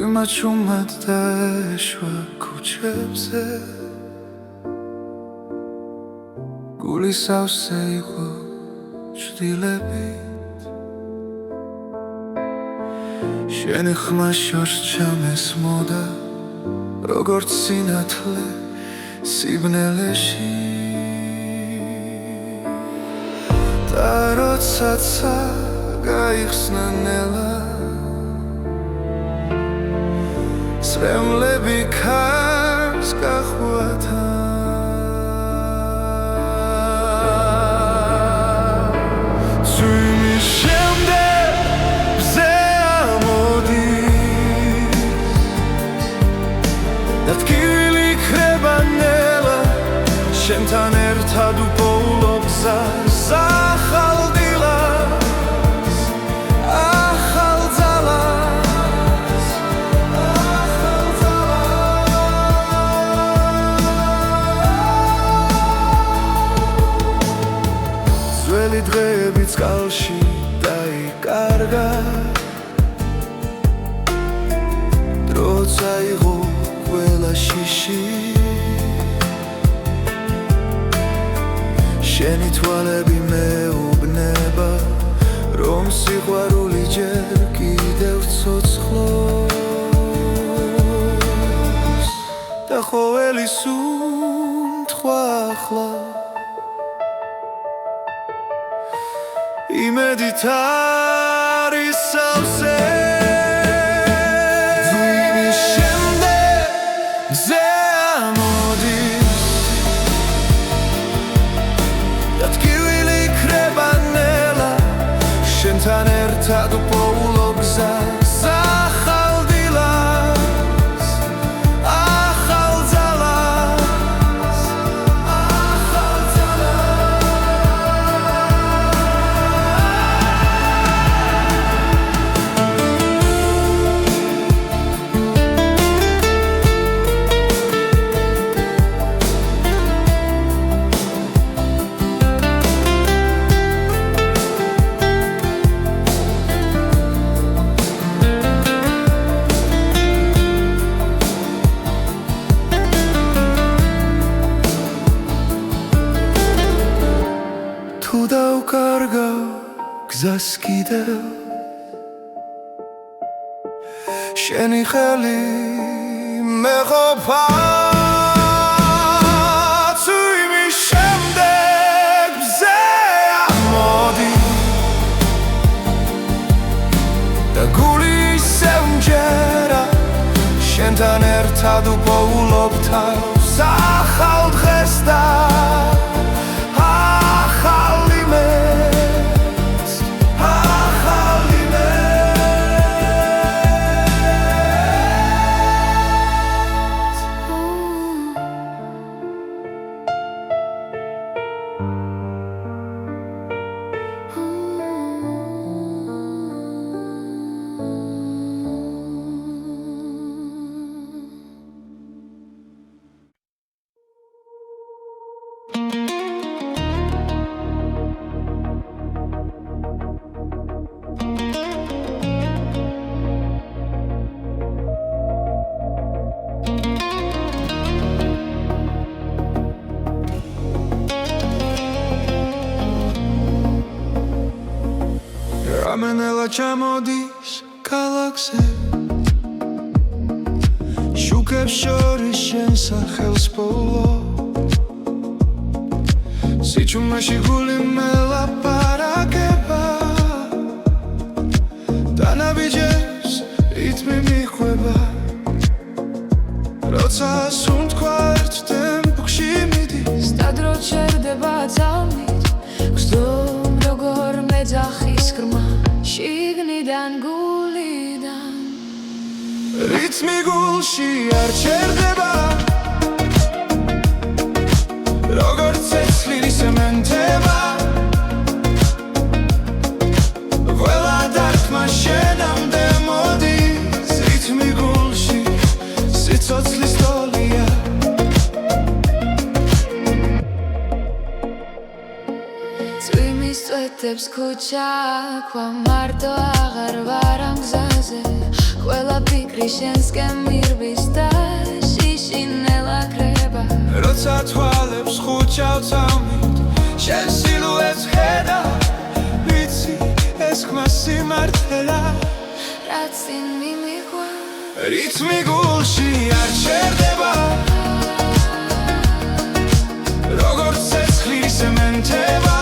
ჭუმად დაეშვა ქუჩებზე გული სავსე იყო ჭრილებით შენი ხმა შორს ჩამესმოდა როგორც სინათლე სიბნელეში და როდესაც გაიხსნა ნელა სრემლები ქარს გახვათა წვიმის შემდეგ ბზე ამოდის და ტკივილი ქრება ნელა შენთან ერთად უპოულობ გზას ახალ დილას ახალ ძალას ძველი დღეები წყალში დაიკარგა დრო წაიღო ყველა შიში შენი თვალები მეუბნება რომ სიყვარული ჯერ კიდევ ცოცხლობს და ყოველი სუნთქვა ახლა იმედით არის სავსე ძვიმის შემდეგ მზე ამოდის და ტკივილი ქრება ნელა შენთან ერთად უპოულობ გზას ახალ დილას ახალ ძალას ახალ თუ დავკარგავ გზას კიდევ შენი ხელი მეყოფა წვიმის შემდეგ მზე ამოდის და გული ისევ მჯერა შენთან ერთად უპოულობ თავს ახალ დღეს და რამენელა ჩამოდის ქალაქზე შუქებს შორის შენ სახელს პოულო სიჩუმეში გული მელაპარაკება დანაბიჯებს რითმი მიხვება როცა სუნთქვა ერთ ტემპში მიდის და დრო ჩერდება ძალმით გსდომ როგორ მეძახის ხრმა შიგნიდან გულიდან რითმი გულში არ ჩერდება როგორც ცეცხლი სემენტება ყველა დარტყმა შენამდე მოდის რითმი გულში სიცოცხლის ტოლია წვიმის წვეთებს ქუჩა ქვა მარტო აღარ ვარ ამ გზაზე ყველა ფიქრი შენსკენ მირბის და შიშინელა კრება როცა თვალებს ხუჭავ წამით შენ სილუეტს ხედა ვიცი ეს ხმა სიმართლეა რაც წინ მიმიღვა რითმი გულში არ ჩერდება როგორც ცეცხლი სემენტება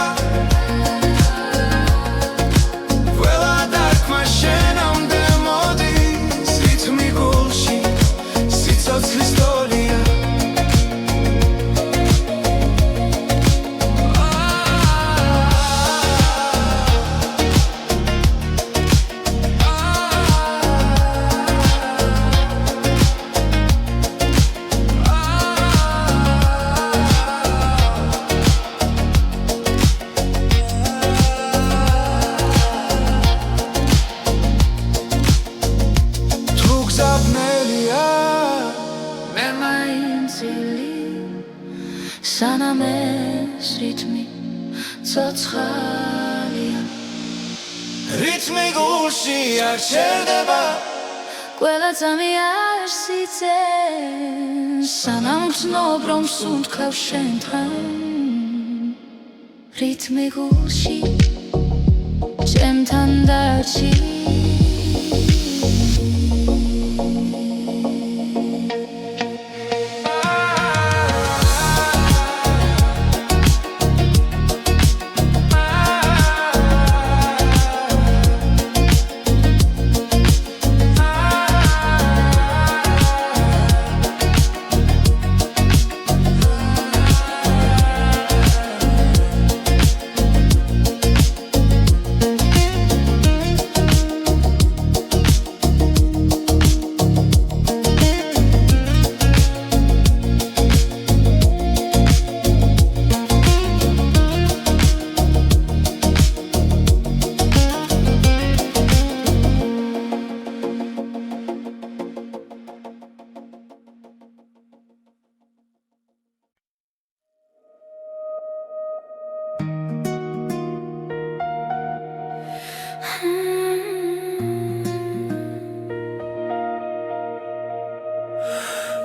ყველა დარტყმა შენამდე მოდის რითმი გულში სიცოცხლის სტორია სანამ ეს რითმი ცოცხალია რითმი გულში არ ჩერდება ყველა წამი არ სიცენ სანამ ვცნობ რომ სუნთქავ შენთან რითმი გულში ჩემთან დარჩი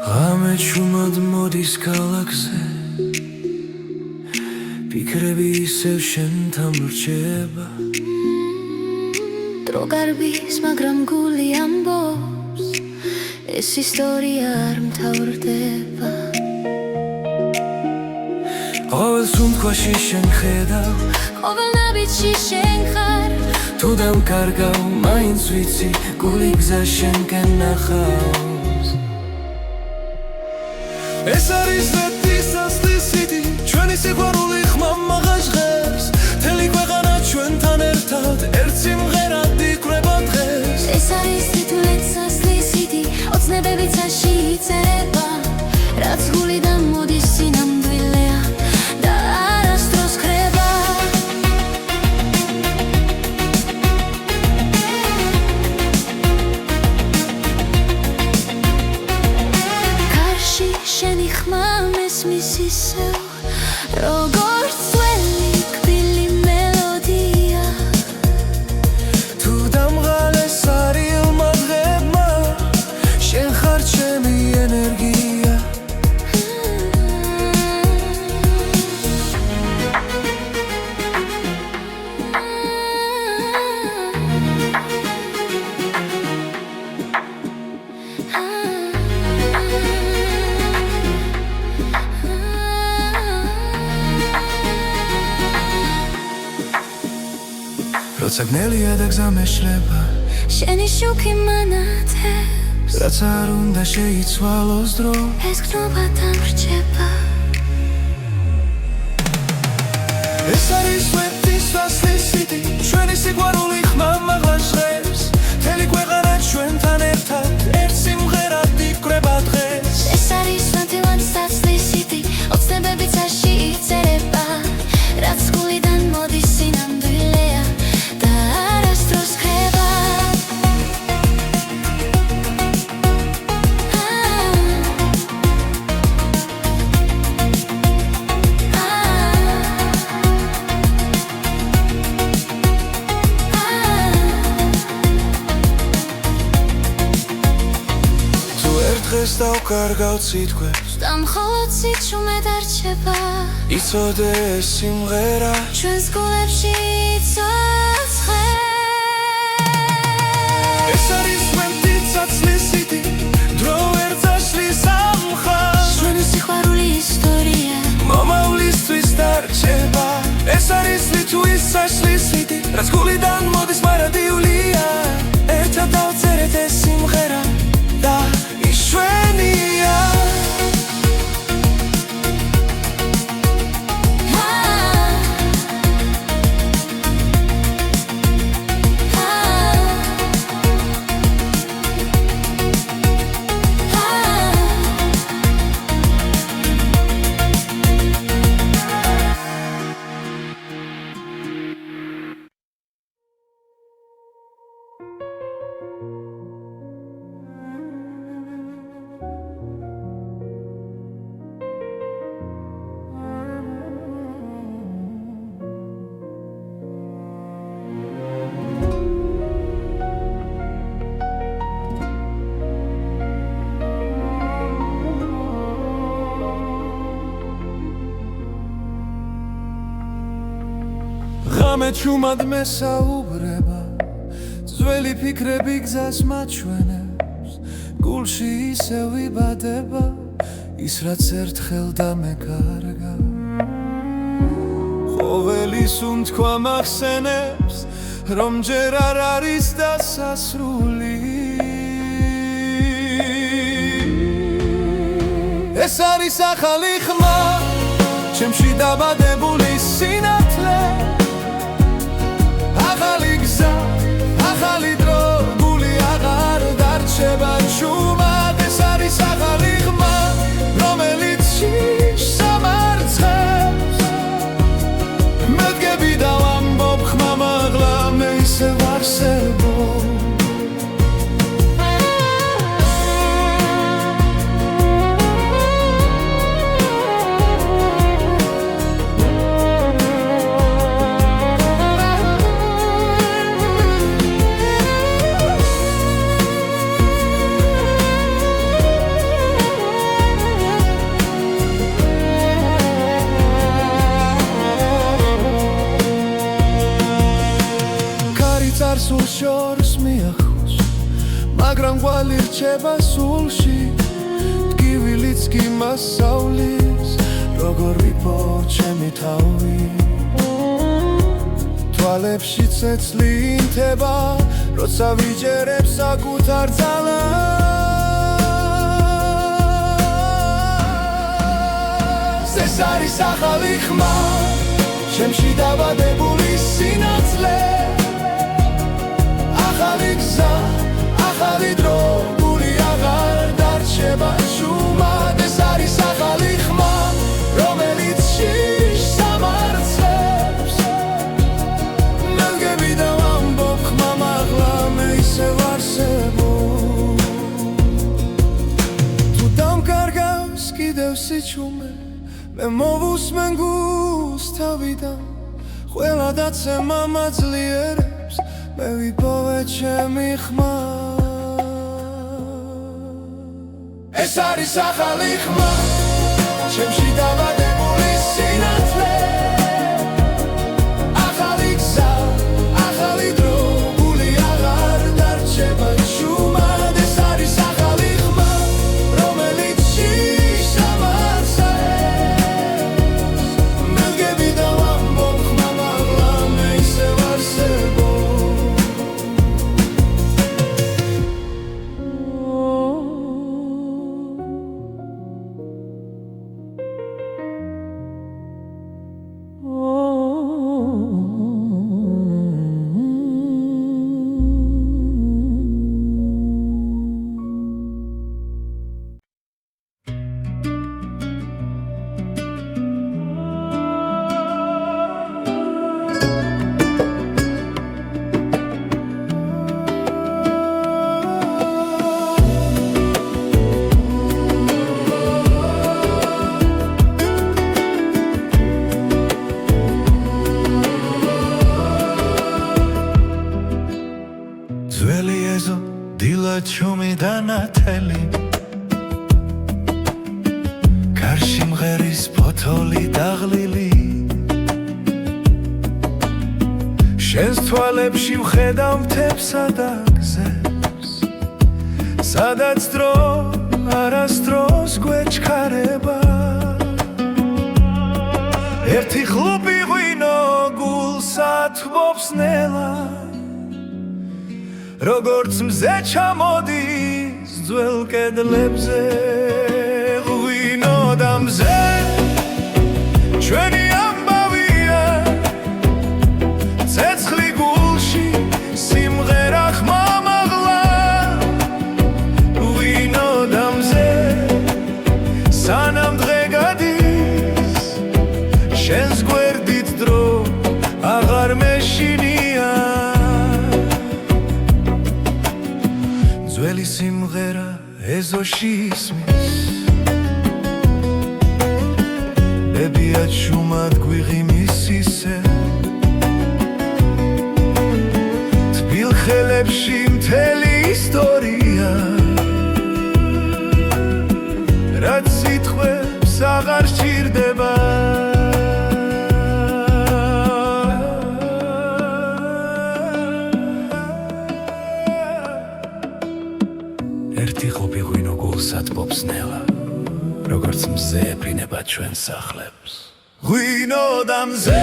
ღამე ჩუმად მოდის ქალაქზე ფიქრები ისევ შენთან ვრჩება დრო გარბის მაგრამ გული ამბობს ეს ისტორია არ მთავრდება ყოველ სუნთქვაში შენ ხედავ ყოველ ნაბიჯში შენ ხარ თუ დამკარგავ მაინც ვიცი გული გზა შენკენ ნახავს ეს არის მეტის ასლისიდი ჩვენი სიყვარული ხმა მაღალ ჟღერს მთელი ქვეყანა ჩვენთან ერთად ერთ სიმღერად იკვრება დღეს ეს არის თითქმის ასლისიდი ოცნებები წაში იწერება რაც გულიდან მოდის სინამდვილეა და არასდროს ხრება კარში შენი ხმა მესმის ისევ როგორც ძველი კბილი მელოდია თუ დამღალეს არილმა დღებმა შენ ხარ ჩემი ენერგია როცა გნელია და გზა მეშლება შენი შუქი მანათებს რაც არ უნდა შეიცვალოს დრო ეს გნობა დამრჩება ეს არის სვეტის ასლისიდი ჩვენი სიყვარული ხმა მაღალ ჟღერს მთელი ქვეყანა ჩვენთან ერთად ერთ სიმღერად იკვრება დღეს ეს არის ნათელად ასლისიდი ოცნებები წაში იწერება რაც გულიდან მოდის სინამდვილეა და არასდროს ხრება დღეს დავკარგავ სიტყვებს და მხოლოდ სიჩუმე დარჩება იცოდე ეს სიმღერა ჩვენს გულებში იცოცხლე ეს არის მემთი ცაცლის სიტი დრო ვერ წაშლის ამ ხალხს ჩვენი სიყვარული ისტორია მომავლისთვის დარჩება ეს არის ლიტვის საშლის სიტი რაც გულიდან მოდის მარადიულია ერთად დავწერეთ ეს სიმღერა და იშვენია ღამე ჩუმად მესაუბრება ძველი ფიქრები გზას მაჩვენებს გულში ისევ იბადება ის რაც ერთხელ დამეკარგა ყოველი სუნთქვა მახსენებს რომ ჯერ არ არის დასასრული ეს არის ახალი ხმა ჩემში დაბადებული სინათლე ახალი გზა, ახალი დრო, გული აღარ დარჩება ჩუმად ეს არის ახალი ხმა, რომელიც შიშს ამარცხებს მე დგები და ვამბობ ხმა მაღლა მე ისევ არსებობ სულ შორს მიახოს მაგრამ ყვალი რჩება სულში ტკივილიც კი მასავლის როგორ ვიპო ჩემი თავი თვალებში ცეცლი ინთება როცა ვიჯერებ საკუთარ ძალას ეს არის ახალი ხმა ჩემში დაბადებული სინათლე ახალი გზა, ახალი დრო, გული აღარ დარჩება ჩუმად ეს არის ახალი ხმა, რომელიც შიშს ამარცხებს მე დგები და ვამბობ ხმა მაღლა მე ისევ არსებობ თუ დამკარგავს კიდევ სიჩუმე მე მოვუსმენ გულს თავიდან ყველა დაცემა მაძლიერებს მე ვიპოვე ჩემი ხმა ეს არის ახალი ხმა ჩემში დაბადებული სინათლე ახალი გზა, ახალი დრო, გული აღარ დარჩება ჩუმად ეს არის ახალი ხმა რომელიც შიშს ამარცხებს მე დგები და ვამბობ ხმა მაღლა მე ისევ არსებობ ძველი ეზო დილა ჩუმი და ნათელი გარში მღერის ფოთოლი დაღლილი შენს თვალებში ვხედავ მთებსა და გზებს სადაც დრო არასდროს გვეჩქარება ერთი ხლუპი ღვინო გულსა თბობს ნელა როგორც მზე ჩამოდის ძველ კედლებზე ღვინო და მზე ჩვენი ამბავია ცეცხლი გულში სიმღერა ხმამაღლა ღვინო და მზე სანამ დღე გადის შენს გვერდით დრო აღარ მეშინია ძველი სიმღერა ეზოში ისმის ბებია ჩუმად გვიღიმის ისე თბილ ხელებში მთელი ისტორია რაც სიტყვებს აღარ სჭირდება ერთი ხლუპი ღვინო გულსა თბობს ნელა როგორც მზე ეფრინება ჩვენ სახლებს ღვინო და მზე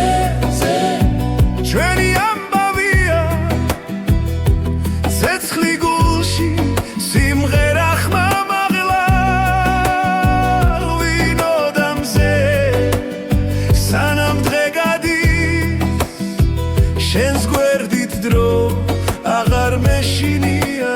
ჩვენი ამბავია ცეცხლი გულში სიმღერა ხმამაღლა ღვინო და მზე სანამ დღე გადის შენს გვერდით დრო აღარ მეშინია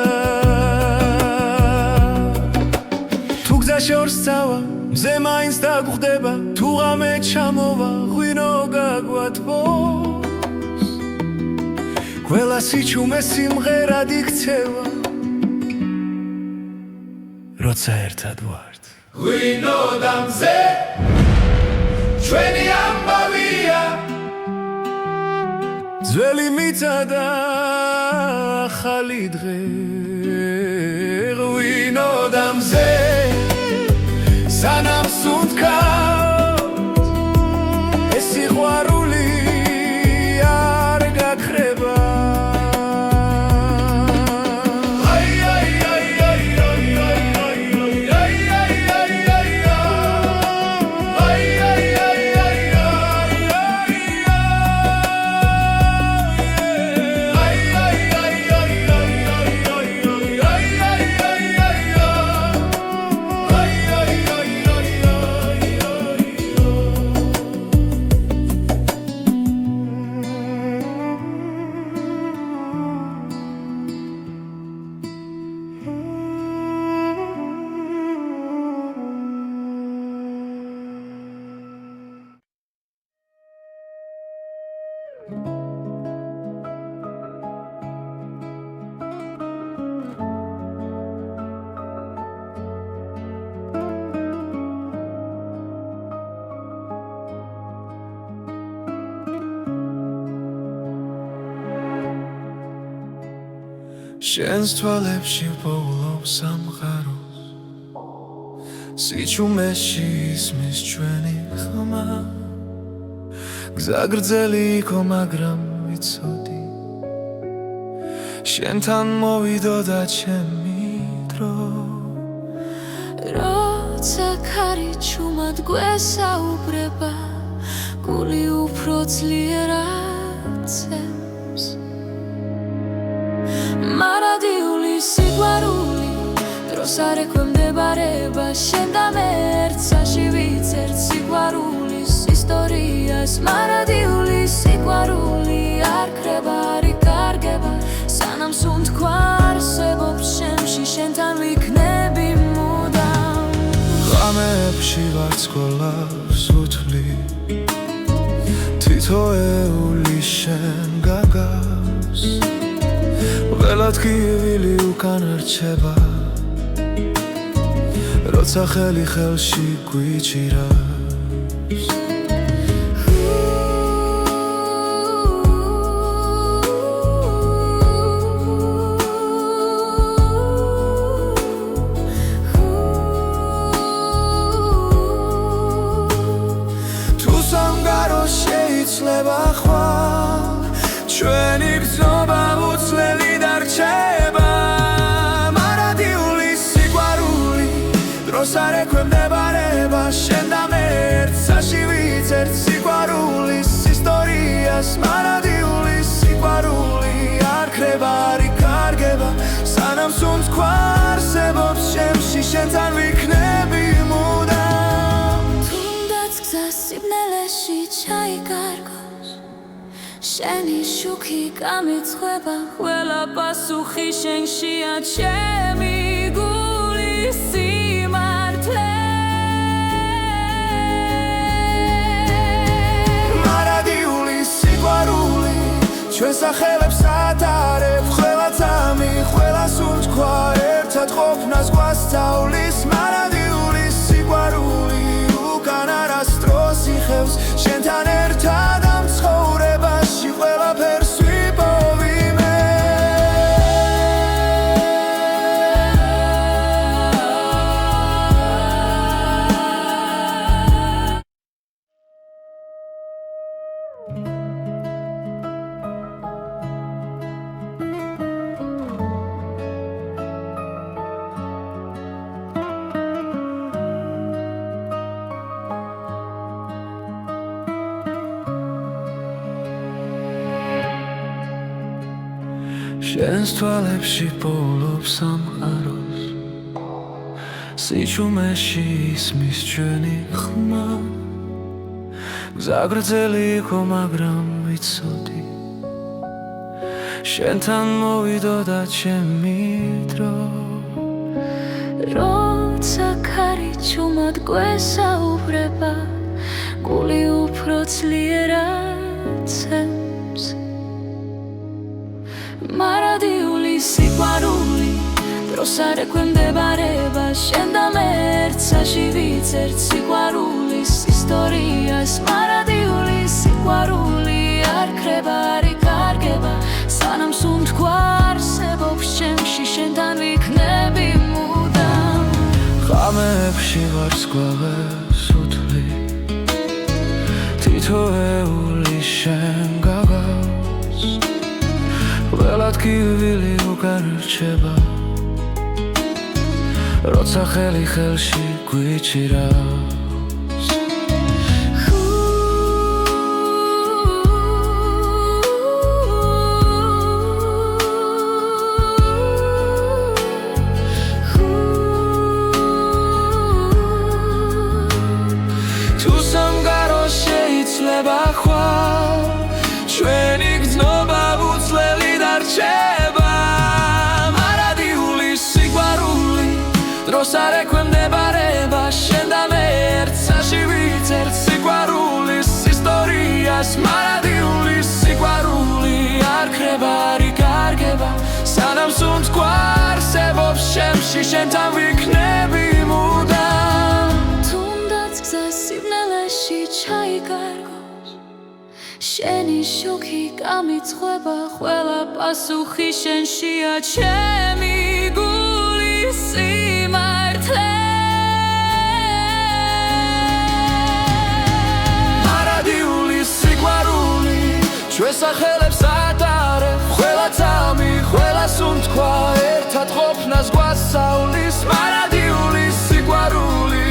შორს წავა მზე მაინც დაგხვდება თუ ღამე ჩამოვა ღვინო გაგვათბობს ყველა სიჩუმე სიმღერად იქცევა როცა ერთად ვართ ღვინო და მზე ჩვენი ამბავია ძველი მიწა და ახალი დღე ღვინო და მზე სანამ სუნთქავთ ეს სიყვარული არ გაქრება შენს თვალებში პოულობს სამყაროს სიჩუმეში ისმის ჩვენი ხმა გზა გრძელი იყო მაგრამ ვიცოდი შენთან მოვიდოდა ჩემი დრო როცა ქარი ჩუმად გვესაუბრება გული უფრო ძლიერად ცემს მარადიული სიყვარული დროს არ ექვემდებარება შენ და მე ერთსაში ვიცერთ სიყვარულის ისტორიას მარადიული სიყვარული არ ქრება არ იკარგება სანამ სუნთქვა არსებობს შემში შენთან ვიქნები მუდამ ღამეებში ვარსკვლავს ვუთვლი თითოეული შენ გაგავს ველად კივილი უკან რჩება როცა ხელი ხელში გვიჭირავს დროს არ ექვემდებარება შენ და მე ერთსაში ვიცერთ სიყვარულის ისტორიას მარადიულის სიყვარული არ ქრება არ იკარგება სანამ სუნთქვა არსებობს შემში შენთან ვიქნები მუდამ თუნდაც გზა სიბნელეში ჩაიკარგოს შენი შუქი გამიცხება ყველა პასუხი შენშია ჩემი გულის სიმართლე მარადიული სიყვარული ჩვენ სახელებს ატარებ ყველა წამი ყველა სუნთქვა ერთად ყოფნას გვასწავლის მარადიული სიყვარული უკან არასდროს იხევს შენთან ერთად ამ ცხოვრებაში ყველაფერს ვიპოვი მე შენს თვალებში პოულობს სამყაროს სიჩუმეში ისმის ჩვენი ხმა გზა გრძელი იყო მაგრამ ვიცოდი შენთან მოვიდოდა ჩემი დრო როცა ქარი ჩუმად გვესაუბრება გული უფრო ძლიერად ცემს მარადიული სიყვარული დროს არ ექვემდებარება შენ და მე ერთსაში ვიცერთ სიყვარულის ისტორიას მარადიული სიყვარული არ ქრება არ იკარგება სანამ სუნთქვა არსებობს შემში შენთან ვიქნები მუდამ ღამეებში ვარსკვლავებს უთვლი თითოეული შენ გაგავს ყველა ტკივილი უკან რჩება როცა ხელი ხელში გვიჭირავს თუ სამგარო შეიძლება ხვალ ჩვენი გრძნობა უცვლელი დარჩება მარადიული სიყვარული დროს არ ექვემდებარება შენ და მე ერთსაში ვიცერთ სიყვარულის ისტორიას მარადიული სიყვარული არ ქრება არ იკარგება სანამ სუნთქვა არსებობს შემში შენთან ვიქნები მუდამ თუნდაც გზა სიბნელეში ჩაიკარგოს შენი შუქი გამიცხება ყველა პასუხი შენშია ჩემი გულის სიმართლე მარადიული სიყვარული ჩვენ სახელებს ატარებ ყველა წამი ყველა სუნთქვა ერთად ყოფნას გვასწავლის მარადიული სიყვარული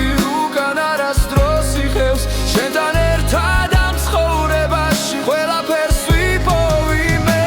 უკან არასდროს იხევს შენთან ერთად ამ ცხოვრებაში ყველაფერს ვიპოვი მე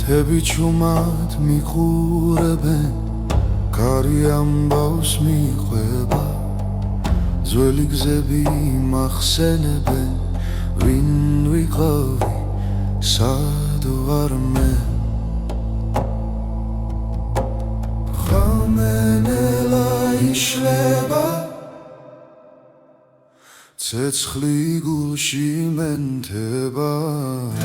მთები ჩუმად მიყურებენ, კარი ამბავს მიყვება, ძველი გზები მახსენებენ, ვინ ვიყავი, სად ვარ მე. ხამენელა იშლება, ცეცხლი გულში მენთება.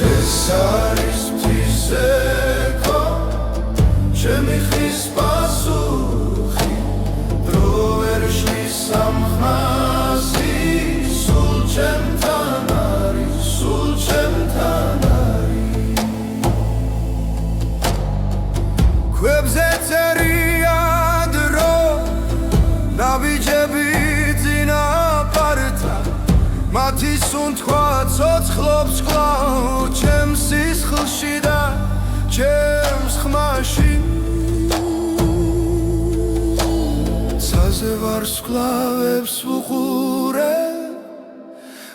ეს არის მთისექო, ჩემი ხის პასუხი, დრო ვერ შლის სამხმასი, სულ ჩემთან არის, სულ ჩემთან არის. ქვებზე წერია დრო, ნაბიჯები წინაპართა, მათი სუნთქვა ცოცხლობს კვლავ ჩემს სისხლში და ჩემს ხმაში. ცაზე ვარსკვლავებს ვუყურე,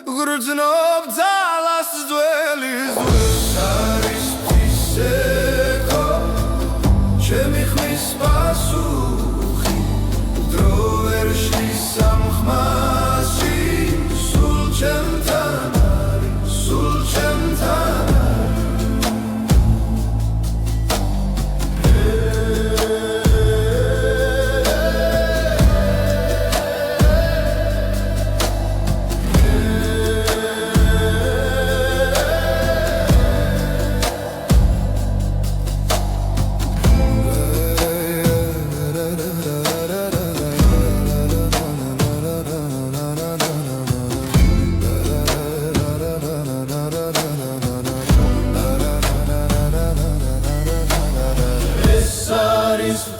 გრძნობ ძალას ძველი ზღვის. არის მთისექო, ჩემი ხმის პასუხი, დრო ვერ შლის სამხმასი, სულ ჩემთან არის, სულ ჩემთან არის.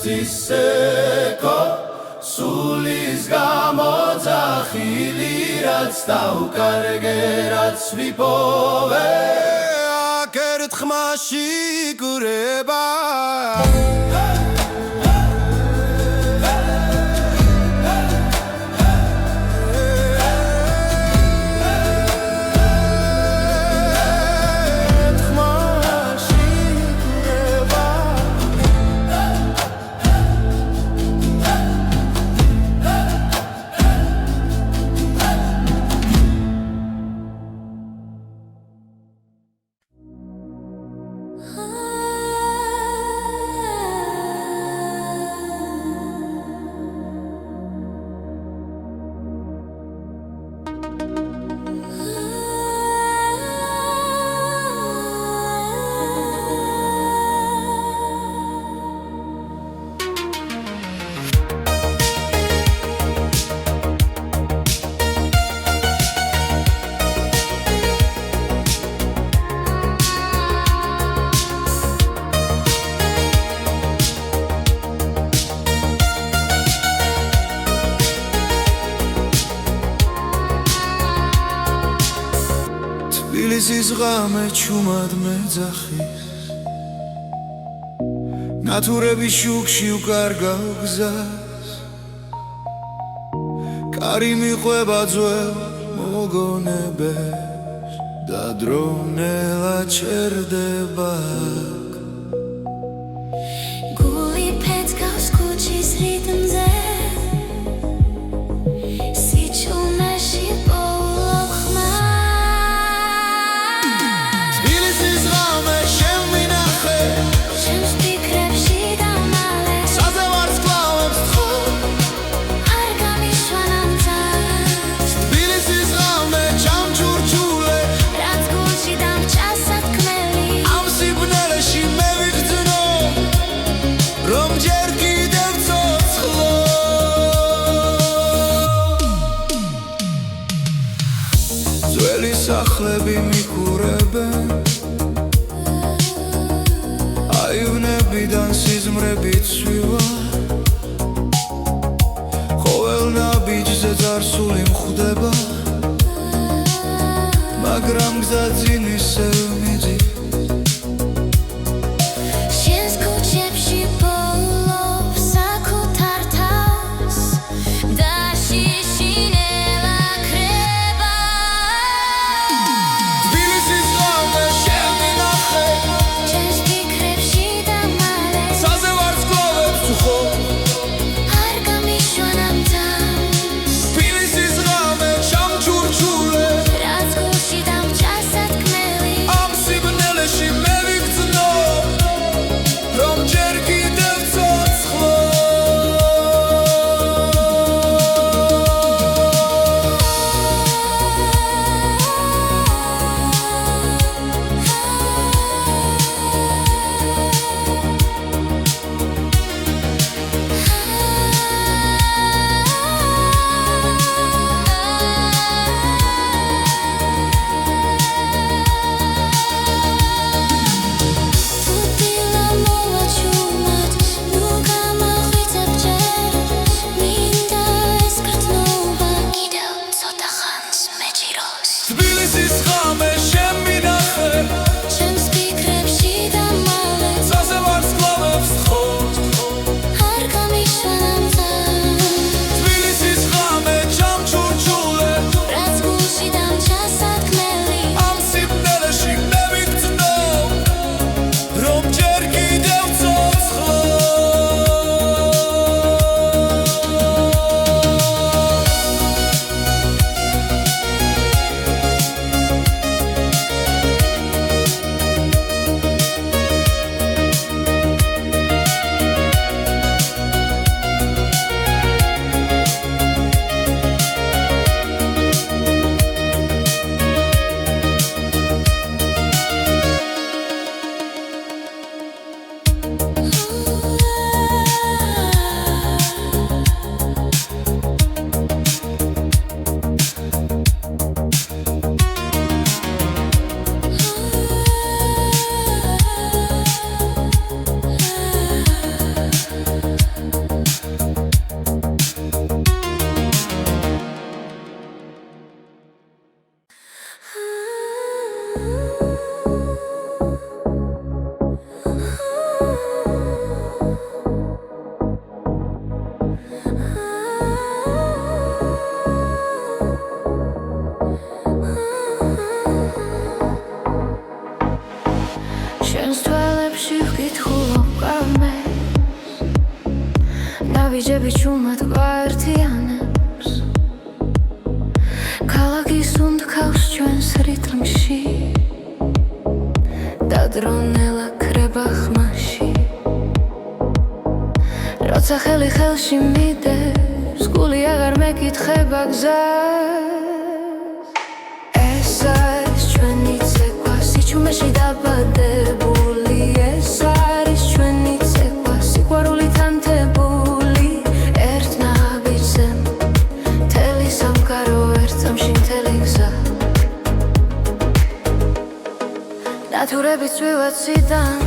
Tiseko sulis gamodzachili rats daukarge rats vipove akert khmashi gureba. თბილისის ღამე ჩუმად მეძახის, ნათურების შუქში უკარგავ გზას, კარი მიყვება ძველ მოგონებებს და დრონელა ჩერდება. გული ფეცკავს ქუჩის რიტმზე, სიჩუმეში პოულობ ხმას. თბილისის ღამე შემვინახე, ჩემს ფიქრებში დამალე, საზე ვარსკვლავებს თხო, არ გამიშვან ამ წამს. თბილისის ღამე ჩამჩურჩულე, რაც გულში დამჭა სათქმელი, ამ სიბნელეში მე ვიგრძნო, რომ ჯერ კიდევ ცოცხლო. ძველი სახლები მიყურებენ, აივნებიდან სიზმრები ცვივა, ყოველ ნაბიჯზე წარსული მხვდება, მაგრამ გზა წინ ისევ მიდის. შენს ქუჩებში პოულობ საკუთარ თავს და შიშინელა ქრება. თბილისის ღამე შემვინახე, ჩემს ფიქრებში ბიჯები ჩუმად გვაერთიანებს ქალაქის უნდქავს ჩვენს რიტმში და დრონელა ქრება ხმაში როცა ხელი ხელში მიდევს გული აღარ მეკითხება გზას ეს არის ჩვენი ცეკვა სიჩუმეში დაბადებული ეს არის ჩვენი ცეკვა სიყვარული თანთებული ერთ ნაბიჯზე მთელი სამყარო ერთ წამში მთელი გზა ნათურები წვივა ციდან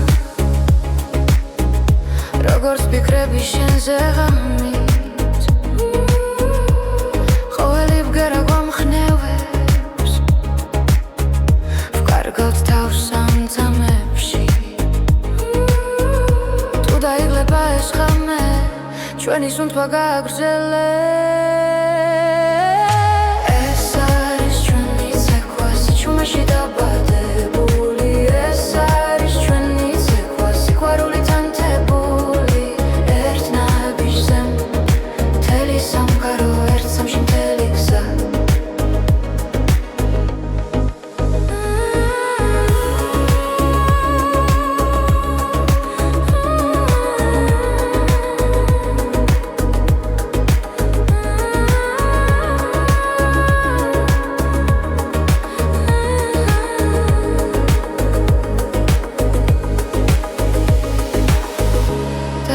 როგორც ფიქრები შენზე ღამით ყოველი ბგერა გვამხნევებს ვკარგავთ თავს ამ ძამებში თუ დაიღლება ეს ღამე ჩვენი სუნთქვა გააგრძელებს ეს არის ჩვენი ცეკვა სიჩუმეში დაბადებული ეს არის ჩვენი ცეკვა სიყვარული თანთებული ერთ ნაბიჯზე მთელი სამყარო ერთ წამში მთელი გზა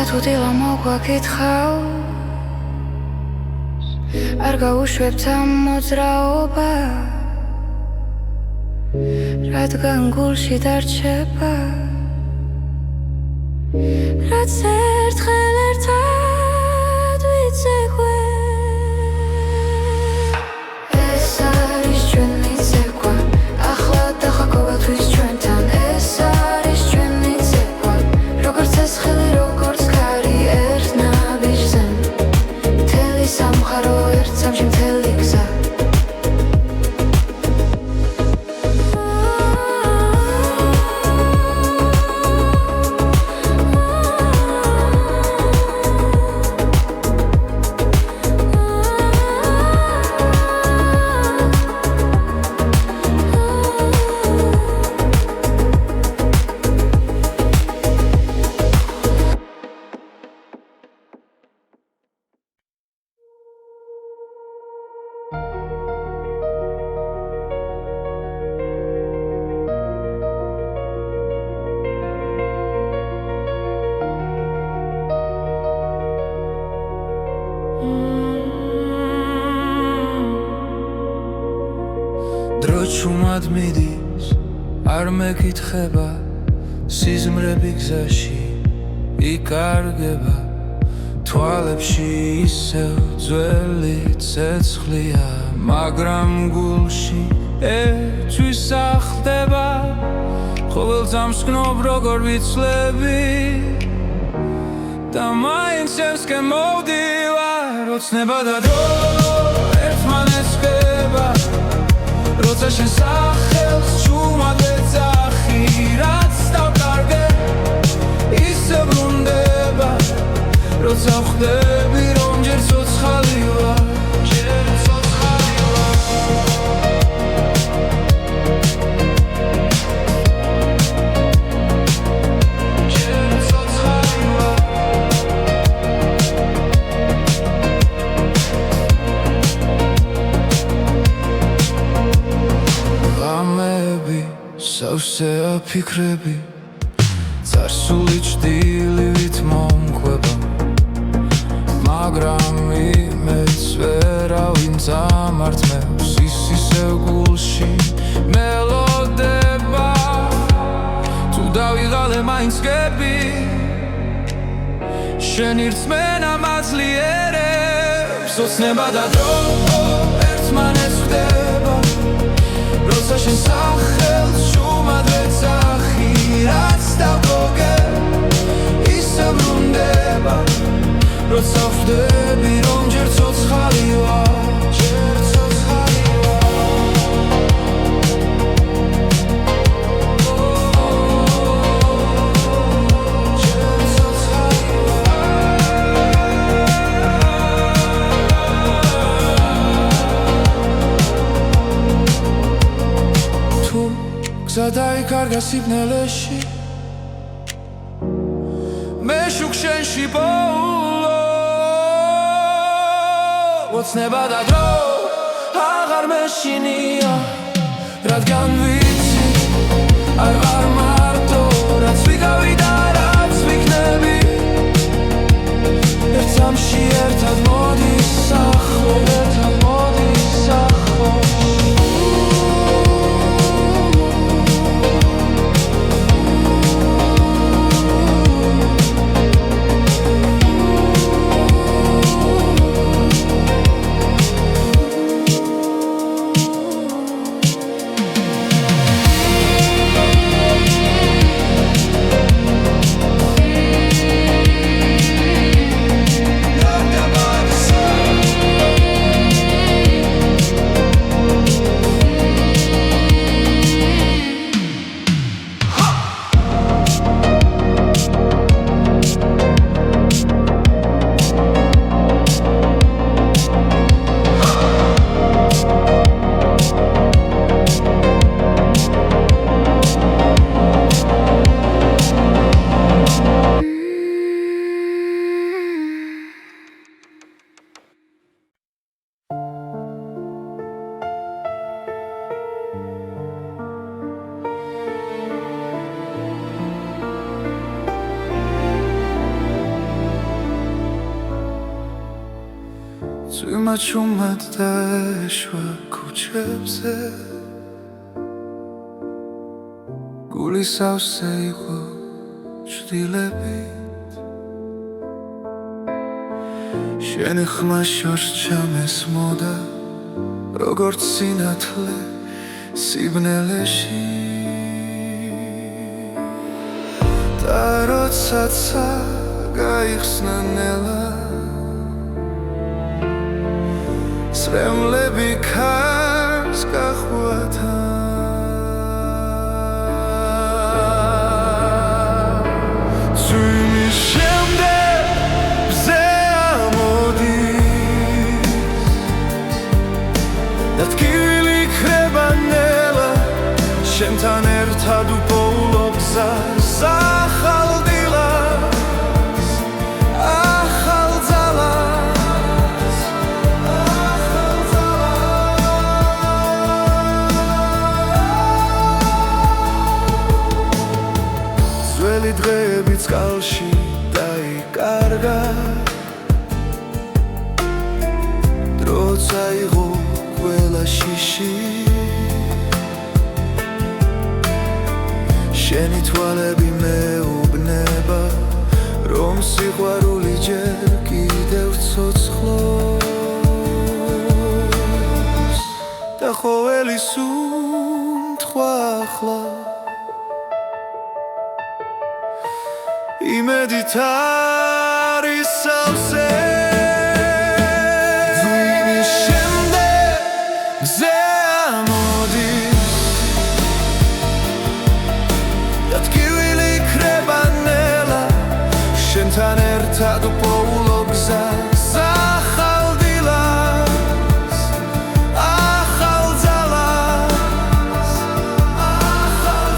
თუ დილა მოგვაკითხავს არ გაუშვებთ ამ მოძრაობას რადგან გულში დარჩება რაც ერთხელ ერთად ვიცეკვე ეს არის ჩვენი ცეკვა ახლა დახა ყოველთვის ჩვენთან ეს არის ჩვენი ცეკვა როგორც ეს ხელი როგორც ქარი ერთ ნაბიჯზე მთელი სამყარო ერთ წამში მთელი გზა დრო ჩუმად მიდის არ მეკითხება სიზმრები გზაში იკარგება თვალებში ისევ ძველი ცეცხლია მაგრამ გულში ერთვის ახდება ყოველ ძამს გნობ როგორ ვიცლები და მაინც შენსკენ მოვდივარ ოცნება და დრო ერთმანეთს ხდება როცა შენ სახელს ჩუმად ეძახი რაც დავკარგე ისე ბრუნდება როცა ხვდები რომ ჯერ ცოცხალი ვარ ჯერ ცოცხალი ვარ ჯერ ცოცხალი ვარ ღამეები სავსეა ფიქრები წარსული ჭდილივით მომყვება მაგრამ იმედს ვერავინ წამართმევს ის ისევ გულში მელოდება თუ დავიღალე მაინც გები შენი რწმენა მაძლიერებს ოცნება და დრო ერთმანეთს ხდება როცა შენ სახელს ჩუმად ეძახი რაც დავკარგე ისე ბრუნდება როცა ხვდები რომ ჯერ ცოცხალი ვარ ჯერ ცოცხალი ვარ გზა დაიკარგა სიბნელეში მე შუქშენში პოულო ოცნება და დრო აღარ მეშინია რადგან ვიცი არ ვარ მარტო რაც ვიგავი და რაც ვიქნები ერთ სამში ერთად მოდის ახლო ერთად მოდის ახლო Ümmet deşva kuchebze Guli savseigo chdilepit Sheni khmashos chames moda Rogort sinatle sibneleshi Tarot satsa gaixsna nela Sremlebi kars gakhwata Tsumi shemde bze amodis Datkivili krebanela Shemtan ertad upolok Zahal dilas Ahal zalas Zveli drebit skalshi daikarga Dro tsaigo kvela shishi Sheni tვალები მეუბნება რომ სიყვარული ჯერ კიდევ ცოცხლობს და ყოველი სუნთქვა ახლა იმედით არის სავსე ძვირის შემდეგ მზე ამოდის დათკივილი ქრებანელა შენთან ერთად უპოულობ გზას ახალ დილას ახალ ძალას ახალ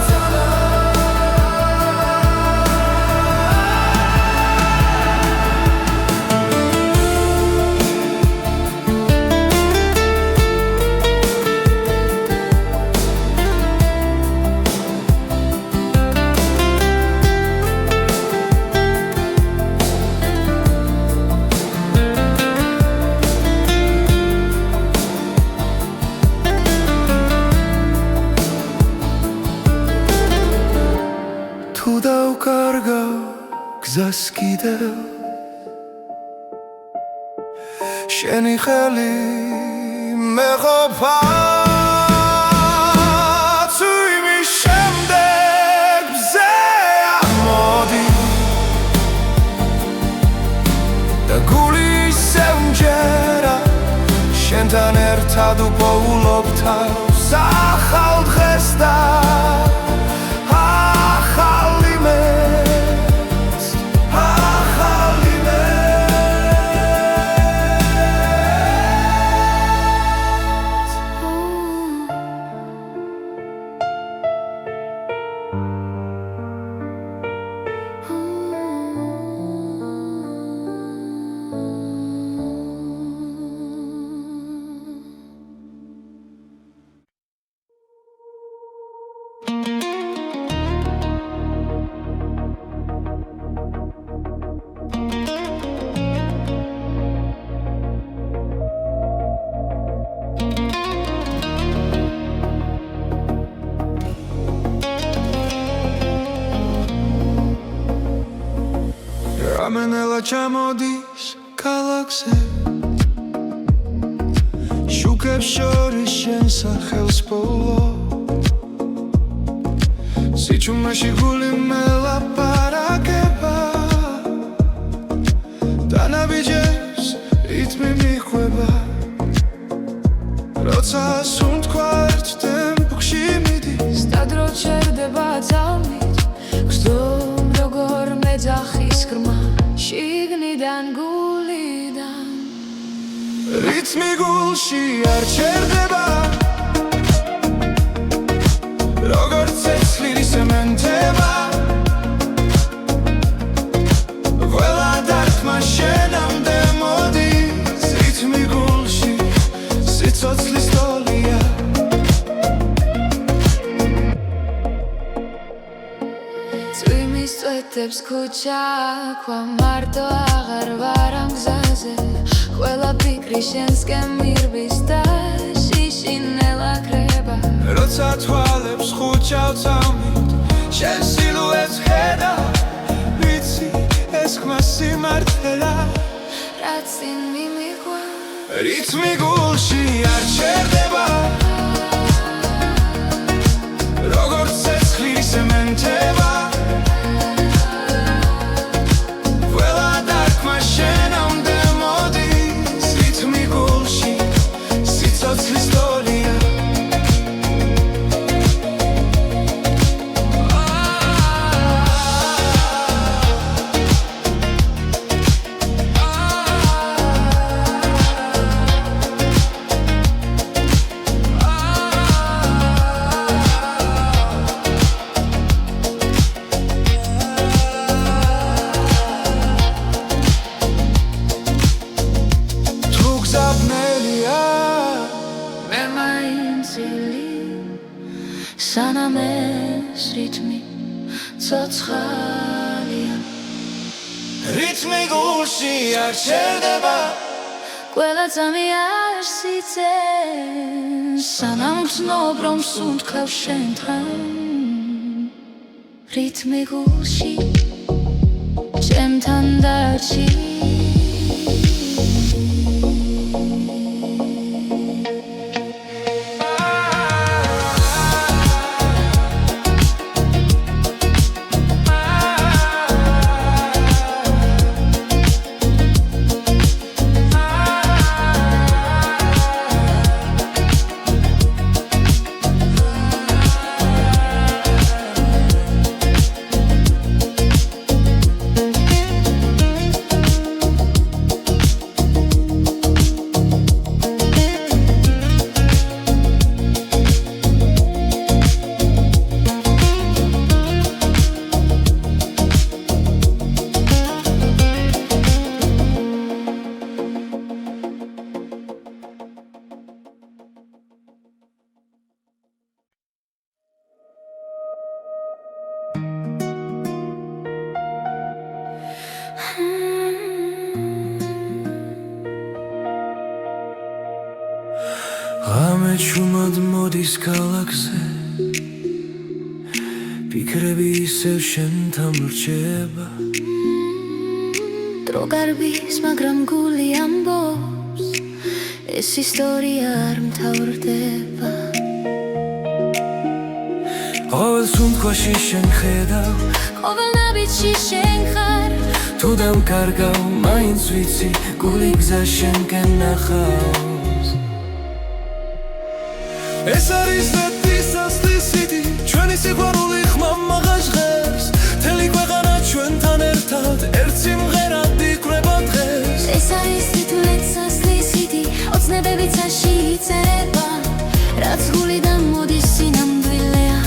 თუ დავკარგავ გზას კიდევ შენი ხელი მეყოფა თუ იმის შემდეგ მზე ამოდის და გული ისევ მჯერა შენთან ერთად უპოულობ თავს ახალ დღეს და ნელ-ნელა ჩამოდის ქალაქზე შუქებს შორის შენ სახელს პოულო სიჩუმეში გული მელაპარაკება დანაბიჯებს რითმი მიხვება როცა სუნთქვა ერთ ტემპში მიდის სტადრო ჩერდება ძალმით გსდომ როგორ მეძახის ღრმა შიგნიდან გულიდან რითმი გულში არ ჩერდება როგორც ცეცხლი სემენტება ყველა დარტყმა შენამდე მოდის რითმი გულში სიცოცხლის ტოლია წვიმის წვეთებს ქუჩა ქვა მარტო აღარ ვარ ამ გზაზე ყველა ფიქრი შენსკენ მირბის და შიშინელა ქრება როცა თვალებს ხუჩავ წამით შენ სილუეტს ხედა ვიცი ეს ხმა სიმართლეა რაც წინ მიმიღვა რითმი გულში არ ჩერდება როგორც ცეცხლი სემენტება ყველა დარტყმა შენამდე მოდის რითმი გულში სიცოცხლის ტოლია სანამ ეს რითმი ცოცხალია რითმი გულში არ ჩერდება ყველა ძამი არ სიცენ სანამ გრძნობ რომ სუნთქავ შენთან რითმი გულში ჩემთან დარჩი ღამე ჩუმად მოდის ქალაქზე ფიქრები ისევ შენთან რჩება დრო გარბის მაგრამ გული ამბობს ეს ისტორია არ მთავრდება ყოველ სუნთქვაში შენ ხედავ ყოველ ნაბიჯში შენ ხარ თუ დამკარგავ მაინც ვიცი გული გზა შენკენ ნახავს ეს არის ზეთის სიტი ჩვენი სიყვარული ხმა მაღალ ჟღერს მთელი ქვეყანა ჩვენთან ერთად ერთ სიმღერად იკვრება დღეს ეს არის თითქმის სიტი ოცნებები ცაში იწერება რაც გულიდან მოდის სინამდვილეა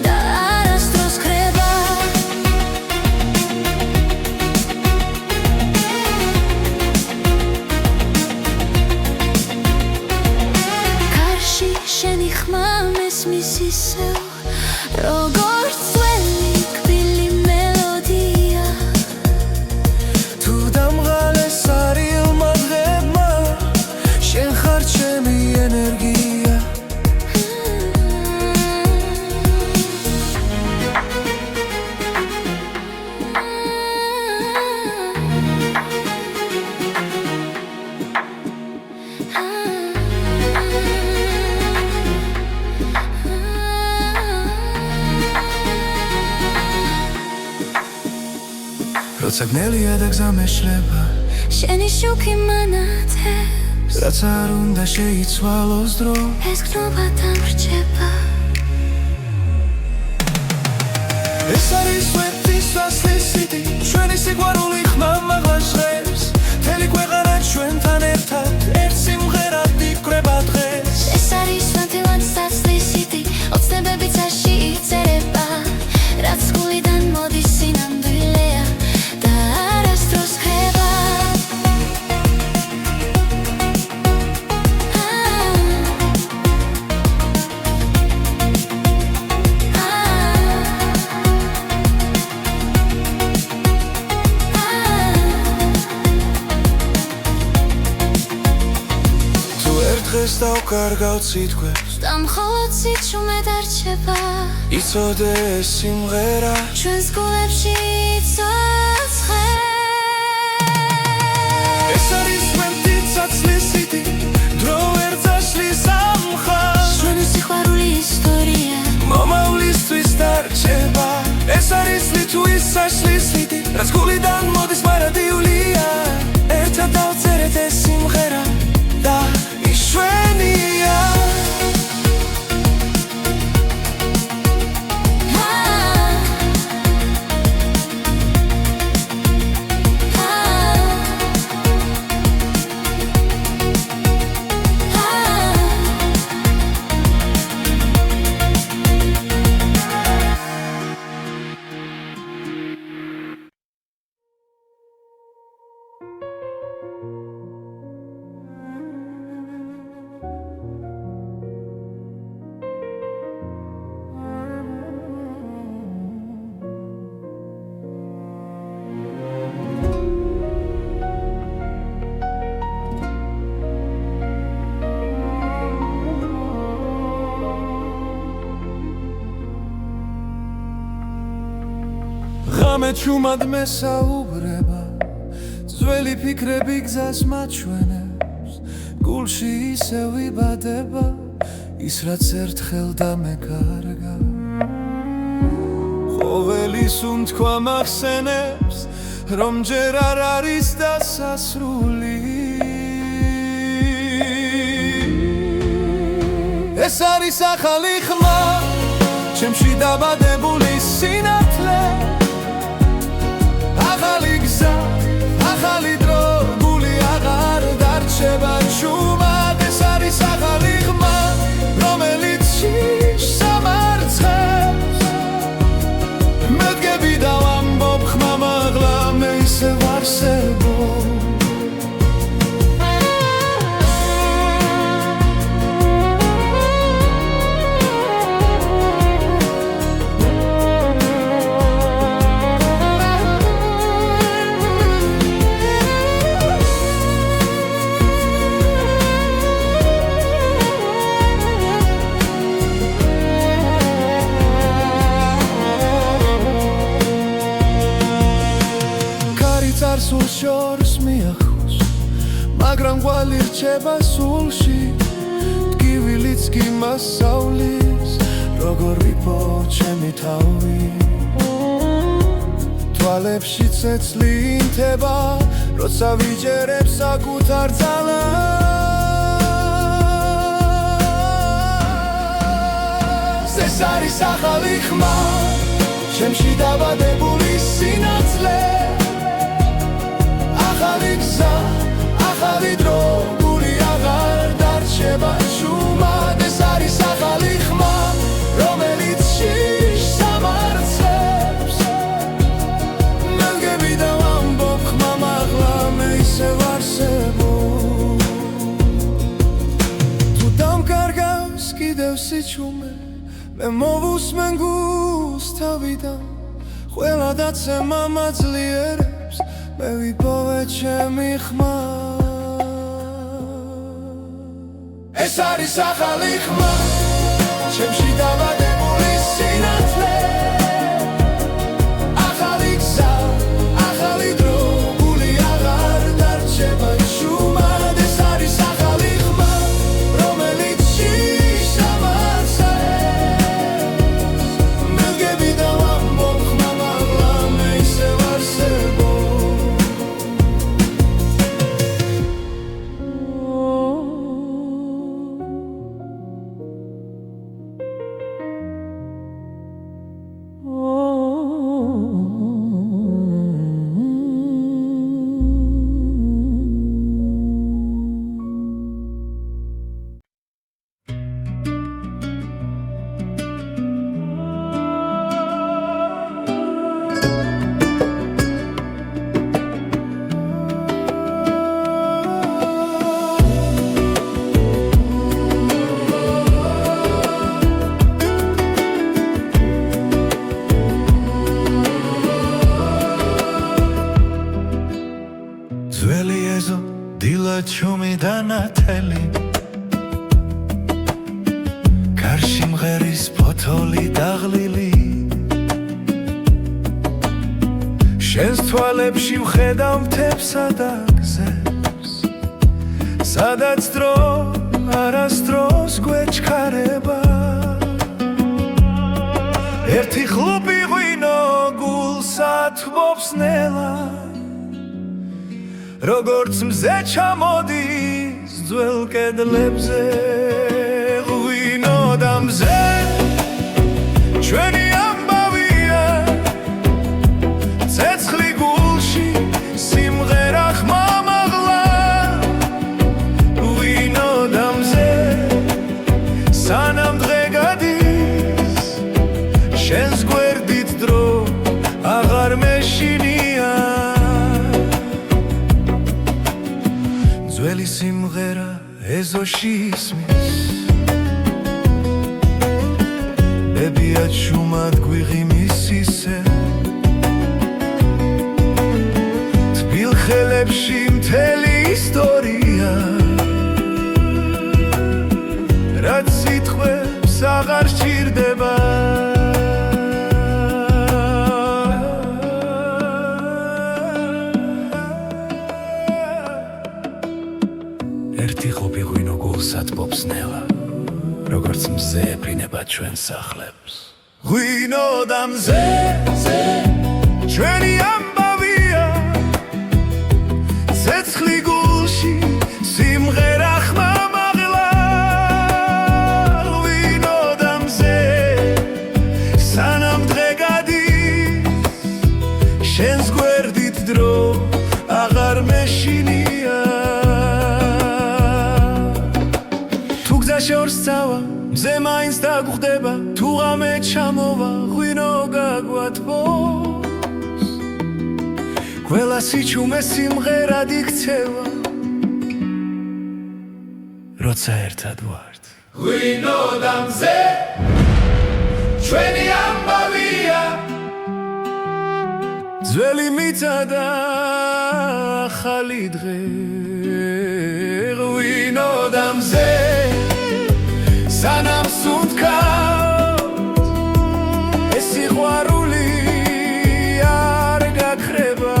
და არასდროს ხრება კარში შენი ხმა მესმის ისევ როგორც ძველი კბილი მელოდია თუ დამღალეს არილმა დღებმა შენ ხარ ჩემი ენერგია როცა გნელია და გზა მეშლება შენი შუქი მანათებს რაც არ უნდა შეიცვალოს დრო ეს გნობა დამრჩება ეს არის სვეტის სასლის სიტი ჩვენი სიყვარული ხმა მაღლა ჟღერს მთელი ქვეყანა ჩვენთან ერთად ერთ სიმღერად იკვრება დღეს ეს არის სვანთილად სასლის სიტი ოცნებები წაში იწერება რაც გულიდან მოდის სინამდვილეა და არასდროს ხება დღეს დავკარგავ სიტყვებს და მხოლოდ სიჩუმე დარჩება იცოდე ეს სიმღერა ჩვენს გულებში იცოცხლე ეს არის სვეტის სასლის სიტი დრო ვერ წაშლის ამ მხარს ჩვენი სიყვარული ისტორია მომავლისთვის დარჩება ეს არის ლიტვის სასლის სიტი რაც გულიდან მოდის მარადიულია ერთად დავწერეთ ეს სიმღერა და შვენია ღამე ჩუმად მესაუბრება ძველი ფიქრები გზას მაჩვენებს გულში ისევ იბადება ის რაც ერთხელ დამეკარგა ყოველის უთქვა მახსენებს რომ ჯერ არ არის დასასრული ეს არის ახალი ხმა ჩემში დაბადებული სინათლე ახალი გზა, ახალი დრო, გული აღარ დარჩება ჩუმად ეს არის ახალი ხმა, რომელიც შიშს ამარცხებს მე დგები და ვამბობ ხმა მაღლა მე ისევ არსებობ სულ შორს მიახოს მაგრამ ყვალი რჩება სულში ტკივილიც კი მასავლის როგორ ვიპო ჩემი თავი თვალებში ცეცლი ინთება როცა ვიჯერებ საკუთარ ძალას ეს არის ახალი ხმა ჩემში დაბადებული სინათლე ახალი გზა, ახალი დრო, გული აღარ დარჩება ჩუმად ეს არის ახალი ხმა, რომელიც შიშს ამარცხებს მე დგები და ვამბობ ხმა მაღლა მე ისევ არსებობ თუ დამკარგავს კიდევ სიჩუმე მე მოვუსმენ გულს თავიდან ყველა დაცემა მაძლიერებს მე ვიპოვე ჩემი ხმა ეს არის ახალი ხმა ჩემში დაბადებული სინათლე ახალი გზა, ახალი დრო, გული აღარ დარჩება ჩუმად ეს არის ახალი ხმა რომელიც შიშს ამარცხებს მე დგები და ვამბობ ხმა მაღლა მე ისევ არსებობ შენს თვალებში ვხედავ მთებსა და გზებს სადაც დრო არასდროს გვეჩქარება ერთი ხლუპი ღვინო გულსა თბობს ნელა როგორც მზე ჩამოდის ძველ კედლებზე ღვინო და მზე ჩვენი ამბავია ცეცხლი გულში სიმღერა ხმამაღლა ღვინო და მზე სანამ დღე გადის შენს გვერდით დრო აღარ მეშინია ძველი სიმღერა ეზოში ისმის ბებიად შუმად გვიღიმის ისე თბილ ხელებში მთელი ისტორია რაც სიტყვებს აღარ სჭირდება ერთი ხლუპი ღვინო გულსა თბობს ნელა როგორც მზე ეფრინება ჩვენ სახლებს ღვინო და მზე ჩვენი ამბავია ცეცხლი გულში სიმღერა ხმამაღლა ღვინო და მზე სანამ დღე გადის შენს გვერდით დრო აღარ მეშინია შორს წავა მზე მაინც დაგხვდება თუ ღამე ჩამოვა ღვინო გაგვათბობს ყველა სიჩუმე სიმღერად იქცევა როცა ერთად ვართ ღვინო და მზე ჩვენი ამბავია ძველი მიწა და ახალი დღე ღვინო და მზე სანამ სუნთქავთ ეს სიყვარული არ გაქრება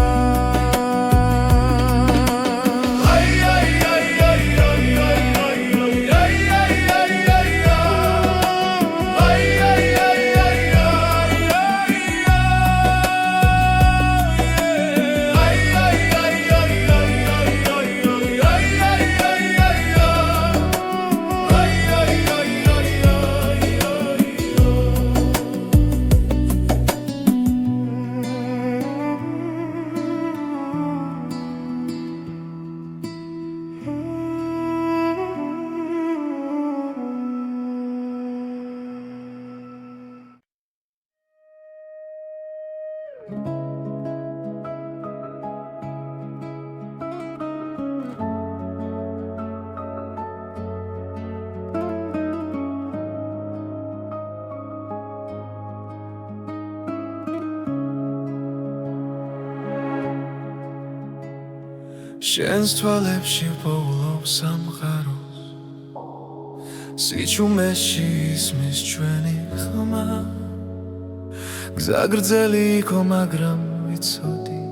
შენს თვალებში პოულობს სამყაროს სიჩუმეში ისმის ჩვენი ხმა გზა გრძელი იყო მაგრამ ვიცოდი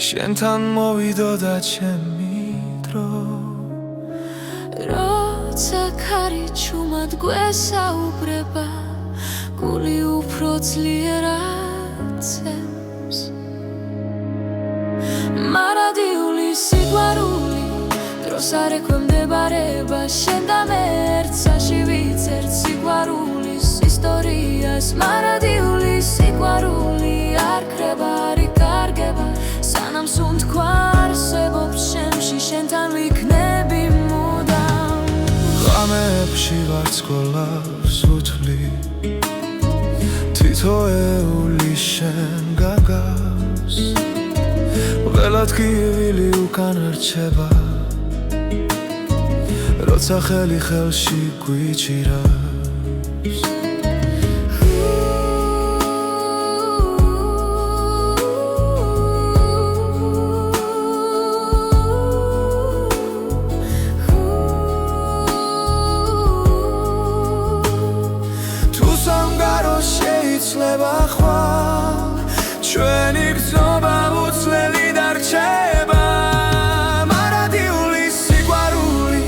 შენთან მოვიდოდა ჩემი დრო როცა ქარი ჩუმად გვესაუბრება გული უფრო ძლიერად ცემს მარადიული სიყვარული დროს არ ექვემდებარება შენ და მე ერთსაში ვიცერთ სიყვარულის ისტორიას მარადიული სიყვარული არ ქრება არ იკარგება სანამ სუნთქვა არსებობს შემში შენთან ვიქნები მუდამ ღამეებში ვარსკვლავს უთვლი თითოეული შენ გაგავს ველად გივილი უკან რჩება როცა ხელი ხელში გვიჭირავს ჩვენი გზნობა უცვლელი დარჩება მარადიული სიყვარული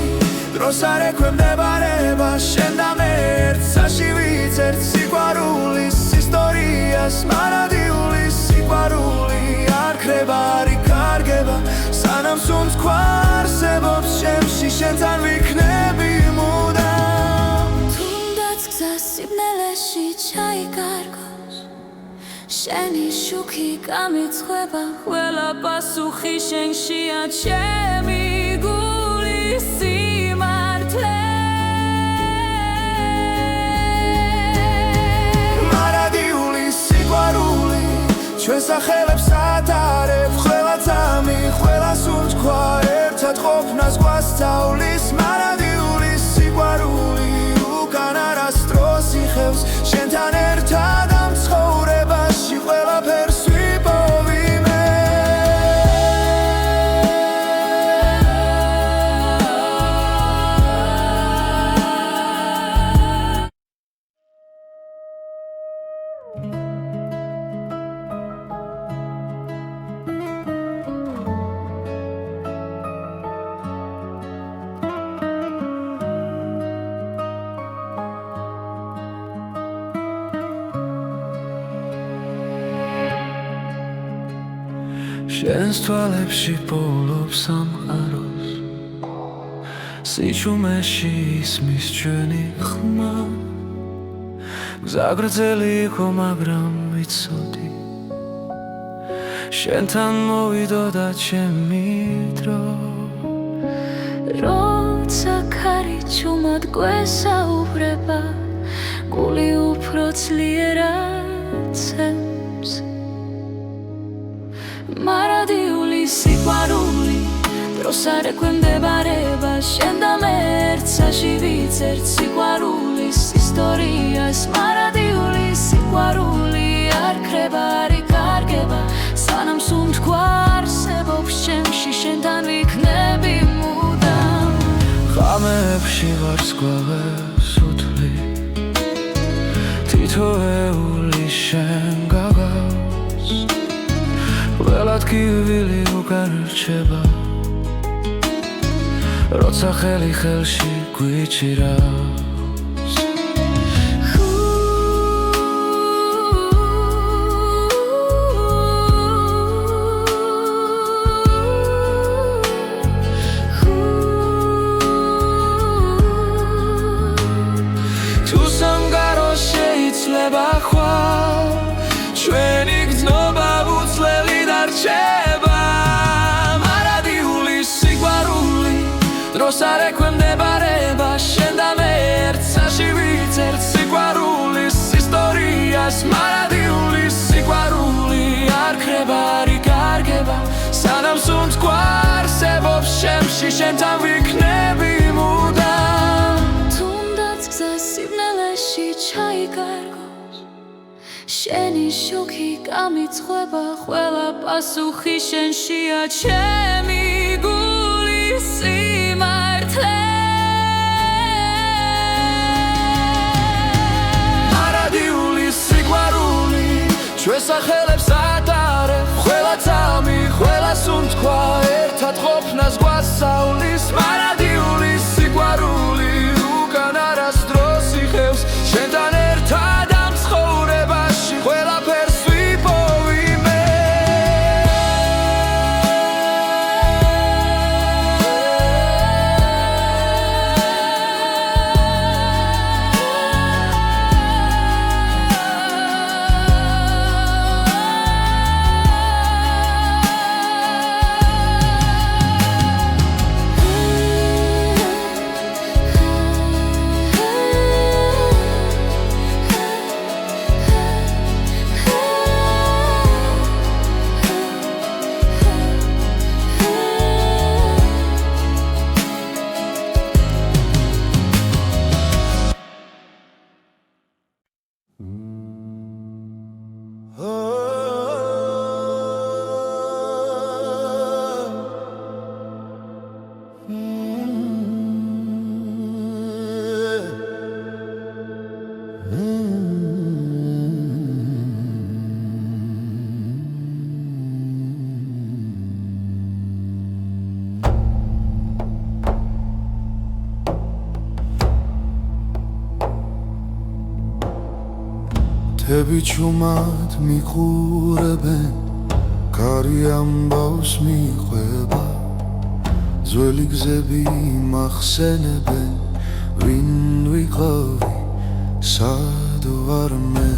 დროს არ ექვემდებარება შენ და მე ერთსაში ვიწერთ სიყვარულის ისტორიას მარადიული სიყვარული არ ქრება არ იკარგება სანამ სუნთქვა არსებობს შემში შენთან ვიქნები მუდამ თუნდაც გზა სიბნელეში ჩაიკარგოს შენი შუქი გამიცხება ყველა პასუხი შენშია ჩემი გულის სიმართლე მარადიული სიყვარული ჩვენ სახელებს ატარებ ყველა წამი ყველა სუნთქვა ერთად ყოფნას გვასწავლის მარადიული სიყვარული უკან არასდროს იხევს შენთან ერთად ამ ცხოვრებაში ყველაფერს ვიპოვი მე შენს თვალებში პოულობს სამყაროს სიჩუმეში ისმის ჩვენი ხმა გზა გრძელი იყო მაგრამ ვიცოდი შენთან მოვიდოდა ჩემი დრო როცა ქარი ჩუმად გვესაუბრება გული უფრო ძლიერად ცემს მარადიული სიყვარული დროს არ ექვემდებარება შენ და მე ერთსაში ვიწერთ სიყვარულის ისტორიას მარადიული სიყვარული არ ქრება არ იკარგება სანამ სუნთქვა არსებობს შემში შენთან ვიქნები მუდამ ღამეებში ვარსკვლავებს უთვლი თითოეული შენ გაგავს ყველა ტკივილი უკან რჩება როცა ხელი ხელში გვიჭირავს თუ სამგარო შეიძლება ხვალ ჩვენი გზნობა უცვლელი დარჩება მარადიული სიყვარული დროს არ ექვემდებარება შენ და მე ერთსაში ვიწერთ სიყვარულის ისტორიას მარადიული სიყვარული არ ქრება არ იკარგება სანამ სუნთქვა არსებობს შემში შენთან ვიქნები მუდამ თუნდაც გზა სიბნელეში ჩაიკარგოს შენი შუქი გამიცხება ყველა პასუხი შენშია ჩემი გულის სიმართლე მარადიული სიყვარული ჩვენ სახელებს ატარებ ყველა წამი ყველა სუნთქვა ერთად ყოფნას გვასწავლის მარადიული სიყვარული უკან არასდროს იხევს შენთან ერთად ამ ცხოვრებაში ყველაფერს ვიპოვი მე მთები ჩუმად მიყურებენ კარი ამბავს მიყვება ძველი გზები მახსენებენ ვინ ვიყავი სად ვარ მე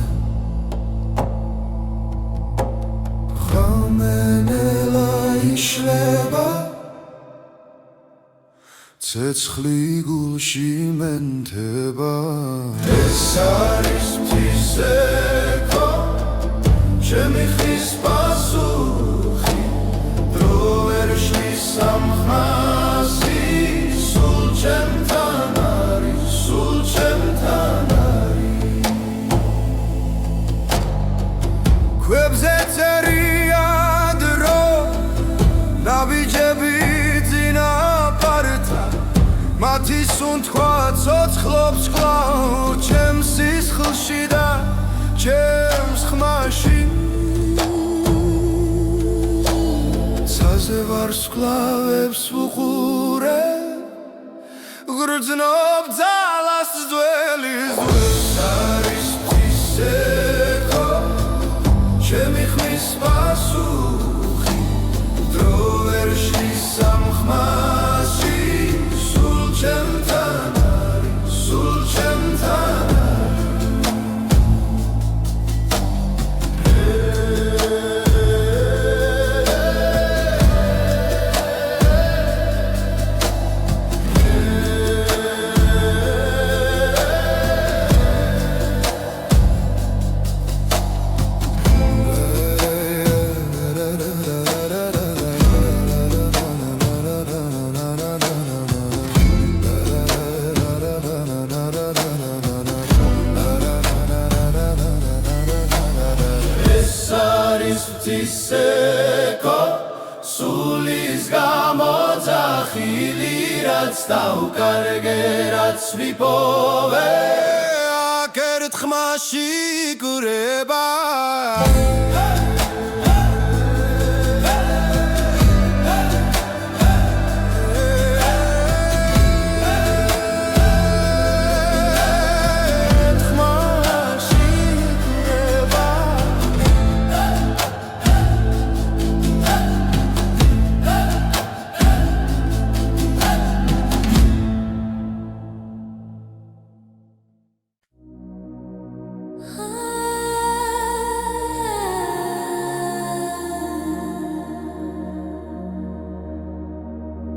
ხამენელა იშლება ცეცხლი გულში მენთება ეს არის მთისექო ჩემი ხის პასუხი დრო ვერ შლის სამხმასი სულ ჩემთან არის სულ ჩემთან არის ქვებზე წერია დრო ნაბიჯები მათი სუნთქვა ცოცხლობს კვლავ ჩემს სისხლში და ჩემს ხმაში ცაზე ვარსკვლავებს ვუყურე გრძნობ ძალას ძველი ზღვის არის მთისექო ჩემი ხმის პასუხი დრო ვერ შლის სამხმასში ჩემთან არის სულ ჩემთან მთისექო სულის გამოძახილი რაც დავკარგე რაც ვიპოვე აქ ერთხმაში გურება